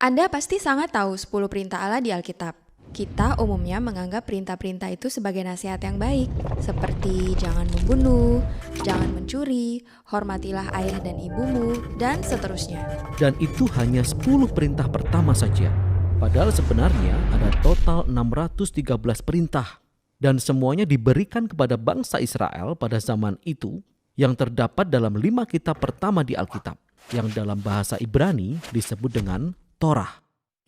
Anda pasti sangat tahu 10 perintah Allah di Alkitab. Kita umumnya menganggap perintah-perintah itu sebagai nasihat yang baik, seperti jangan membunuh, jangan mencuri, hormatilah ayah dan ibumu, dan seterusnya. Dan itu hanya 10 perintah pertama saja. Padahal sebenarnya ada total 613 perintah. Dan semuanya diberikan kepada bangsa Israel pada zaman itu yang terdapat dalam 5 kitab pertama di Alkitab, yang dalam bahasa Ibrani disebut dengan Torah.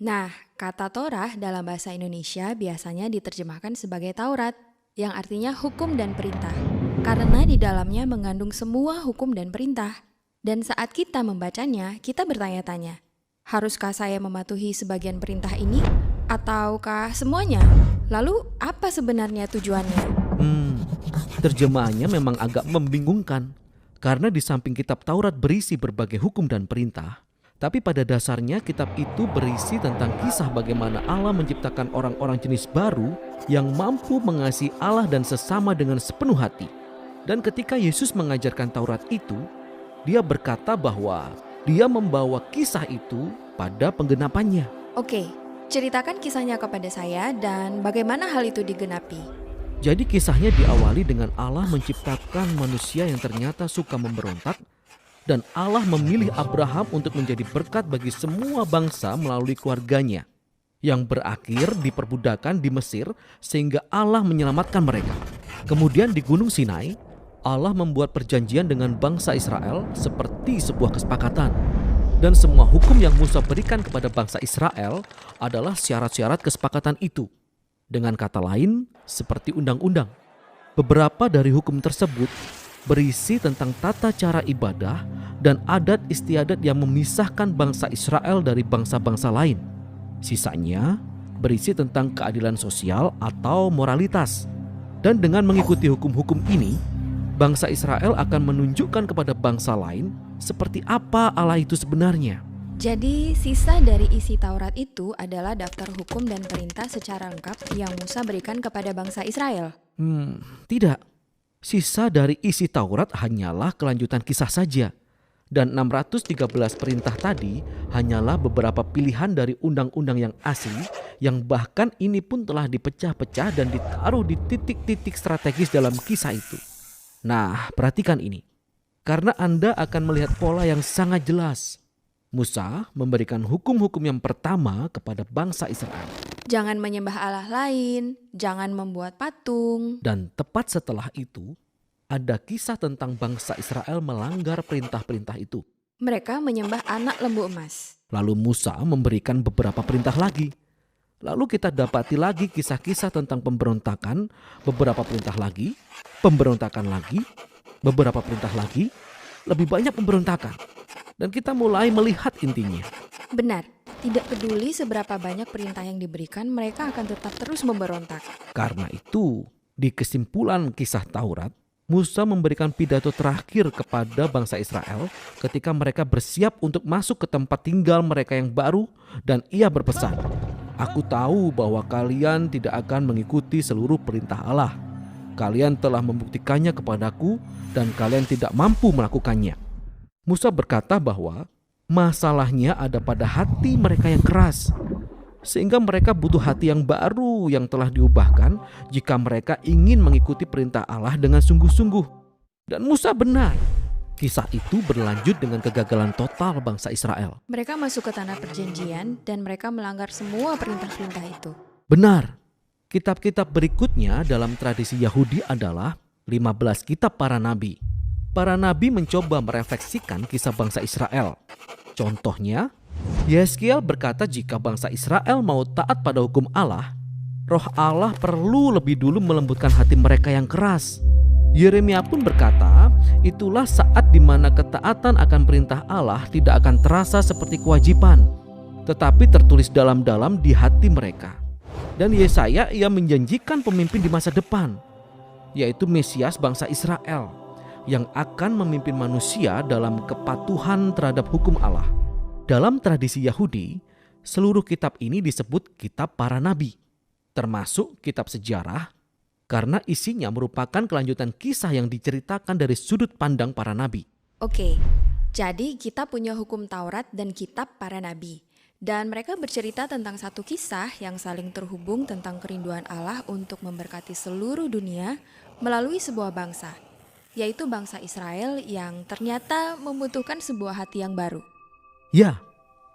Nah, kata Torah dalam bahasa Indonesia biasanya diterjemahkan sebagai Taurat, yang artinya hukum dan perintah, karena di dalamnya mengandung semua hukum dan perintah. Dan saat kita membacanya, kita bertanya-tanya, haruskah saya mematuhi sebagian perintah ini, ataukah semuanya? Lalu, apa sebenarnya tujuannya? Terjemahannya memang agak membingungkan, karena di samping kitab Taurat berisi berbagai hukum dan perintah, tapi pada dasarnya kitab itu berisi tentang kisah bagaimana Allah menciptakan orang-orang jenis baru yang mampu mengasihi Allah dan sesama dengan sepenuh hati. Dan ketika Yesus mengajarkan Taurat itu, dia berkata bahwa dia membawa kisah itu pada penggenapannya. Oke, ceritakan kisahnya kepada saya dan bagaimana hal itu digenapi. Jadi kisahnya diawali dengan Allah menciptakan manusia yang ternyata suka memberontak, dan Allah memilih Abraham untuk menjadi berkat bagi semua bangsa melalui keluarganya, yang berakhir di perbudakan di Mesir sehingga Allah menyelamatkan mereka. Kemudian di Gunung Sinai, Allah membuat perjanjian dengan bangsa Israel seperti sebuah kesepakatan. Dan semua hukum yang Musa berikan kepada bangsa Israel adalah syarat-syarat kesepakatan itu. Dengan kata lain, seperti undang-undang. Beberapa dari hukum tersebut berisi tentang tata cara ibadah dan adat istiadat yang memisahkan bangsa Israel dari bangsa-bangsa lain. Sisanya berisi tentang keadilan sosial atau moralitas. Dan dengan mengikuti hukum-hukum ini, bangsa Israel akan menunjukkan kepada bangsa lain seperti apa Allah itu sebenarnya. Jadi, sisa dari isi Taurat itu adalah daftar hukum dan perintah secara lengkap yang Musa berikan kepada bangsa Israel. Tidak. Sisa dari isi Taurat hanyalah kelanjutan kisah saja. Dan 613 perintah tadi hanyalah beberapa pilihan dari undang-undang yang asli, yang bahkan ini pun telah dipecah-pecah dan ditaruh di titik-titik strategis dalam kisah itu. Nah, perhatikan ini. Karena Anda akan melihat pola yang sangat jelas. Musa memberikan hukum-hukum yang pertama kepada bangsa Israel. Jangan menyembah Allah lain, jangan membuat patung. Dan tepat setelah itu, ada kisah tentang bangsa Israel melanggar perintah-perintah itu. Mereka menyembah anak lembu emas. Lalu Musa memberikan beberapa perintah lagi. Lalu kita dapati lagi kisah-kisah tentang pemberontakan, beberapa perintah lagi, pemberontakan lagi, beberapa perintah lagi, lebih banyak pemberontakan. Dan kita mulai melihat intinya. Benar, tidak peduli seberapa banyak perintah yang diberikan, mereka akan tetap terus memberontak. Karena itu, di kesimpulan kisah Taurat, Musa memberikan pidato terakhir kepada bangsa Israel ketika mereka bersiap untuk masuk ke tempat tinggal mereka yang baru, dan ia berpesan, "Aku tahu bahwa kalian tidak akan mengikuti seluruh perintah Allah. Kalian telah membuktikannya kepadaku dan kalian tidak mampu melakukannya." Musa berkata bahwa masalahnya ada pada hati mereka yang keras, sehingga mereka butuh hati yang baru yang telah diubahkan jika mereka ingin mengikuti perintah Allah dengan sungguh-sungguh. Dan Musa benar. Kisah itu berlanjut dengan kegagalan total bangsa Israel. Mereka masuk ke tanah perjanjian dan mereka melanggar semua perintah-perintah itu. Benar. Kitab-kitab berikutnya dalam tradisi Yahudi adalah 15 kitab para nabi. Para nabi mencoba merefleksikan kisah bangsa Israel. Contohnya, Yeskiel berkata jika bangsa Israel mau taat pada hukum Allah, Roh Allah perlu lebih dulu melembutkan hati mereka yang keras. Yeremia pun berkata, itulah saat di mana ketaatan akan perintah Allah tidak akan terasa seperti kewajiban, tetapi tertulis dalam-dalam di hati mereka. Dan Yesaya ia menjanjikan pemimpin di masa depan, yaitu Mesias bangsa Israel, yang akan memimpin manusia dalam kepatuhan terhadap hukum Allah. Dalam tradisi Yahudi, seluruh kitab ini disebut kitab para nabi, termasuk kitab sejarah, karena isinya merupakan kelanjutan kisah yang diceritakan dari sudut pandang para nabi. Oke, jadi kita punya hukum Taurat dan kitab para nabi. Dan mereka bercerita tentang satu kisah yang saling terhubung tentang kerinduan Allah untuk memberkati seluruh dunia melalui sebuah bangsa, yaitu bangsa Israel yang ternyata membutuhkan sebuah hati yang baru. Ya,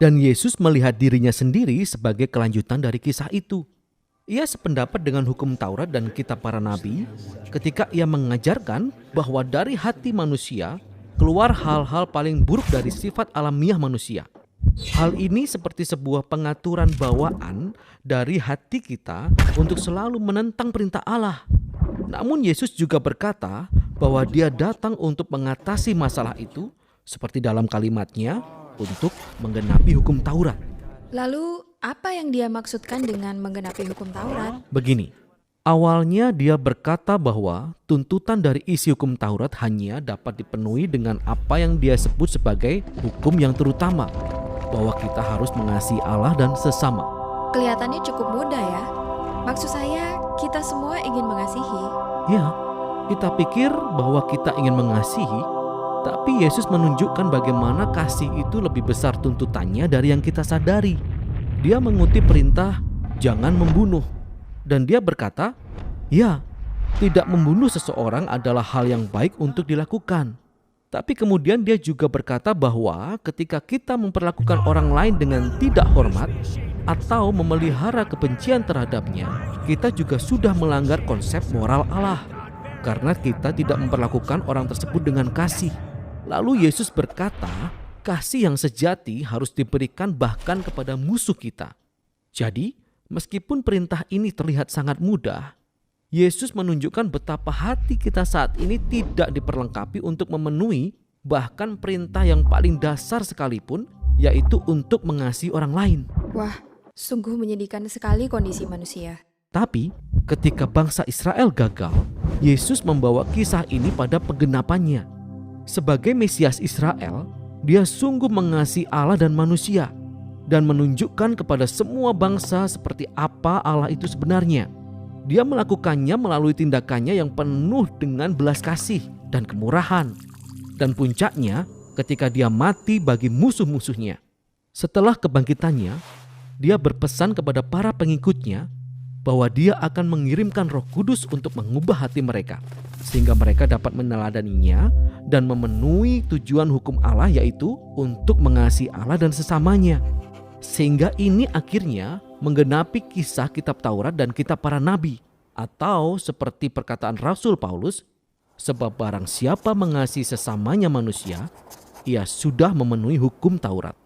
dan Yesus melihat dirinya sendiri sebagai kelanjutan dari kisah itu. Ia sependapat dengan hukum Taurat dan kitab para nabi ketika ia mengajarkan bahwa dari hati manusia keluar hal-hal paling buruk dari sifat alamiah manusia. Hal ini seperti sebuah pengaturan bawaan dari hati kita untuk selalu menentang perintah Allah. Namun Yesus juga berkata bahwa dia datang untuk mengatasi masalah itu seperti dalam kalimatnya untuk menggenapi hukum Taurat. Lalu, apa yang dia maksudkan dengan menggenapi hukum Taurat? Begini, awalnya dia berkata bahwa tuntutan dari isi hukum Taurat hanya dapat dipenuhi dengan apa yang dia sebut sebagai hukum yang terutama, bahwa kita harus mengasihi Allah dan sesama. Kelihatannya cukup mudah ya. Maksud saya, kita semua ingin mengasihi. Ya, kita pikir bahwa kita ingin mengasihi, tapi Yesus menunjukkan bagaimana kasih itu lebih besar tuntutannya dari yang kita sadari. Dia mengutip perintah, jangan membunuh. Dan dia berkata, ya, tidak membunuh seseorang adalah hal yang baik untuk dilakukan. Tapi kemudian dia juga berkata bahwa ketika kita memperlakukan orang lain dengan tidak hormat atau memelihara kebencian terhadapnya, kita juga sudah melanggar konsep moral Allah. Karena kita tidak memperlakukan orang tersebut dengan kasih. Lalu Yesus berkata, kasih yang sejati harus diberikan bahkan kepada musuh kita. Jadi, meskipun perintah ini terlihat sangat mudah, Yesus menunjukkan betapa hati kita saat ini tidak diperlengkapi untuk memenuhi bahkan perintah yang paling dasar sekalipun, yaitu untuk mengasihi orang lain. Wah, sungguh menyedihkan sekali kondisi manusia. Tapi, ketika bangsa Israel gagal, Yesus membawa kisah ini pada penggenapannya. Sebagai Mesias Israel, dia sungguh mengasihi Allah dan manusia dan menunjukkan kepada semua bangsa seperti apa Allah itu sebenarnya. Dia melakukannya melalui tindakannya yang penuh dengan belas kasih dan kemurahan. Dan puncaknya ketika dia mati bagi musuh-musuhnya. Setelah kebangkitannya, dia berpesan kepada para pengikutnya bahwa dia akan mengirimkan Roh Kudus untuk mengubah hati mereka, sehingga mereka dapat meneladaninya dan memenuhi tujuan hukum Allah, yaitu untuk mengasihi Allah dan sesamanya. Sehingga ini akhirnya menggenapi kisah kitab Taurat dan kitab para nabi. Atau seperti perkataan Rasul Paulus, sebab barang siapa mengasihi sesamanya manusia, ia sudah memenuhi hukum Taurat.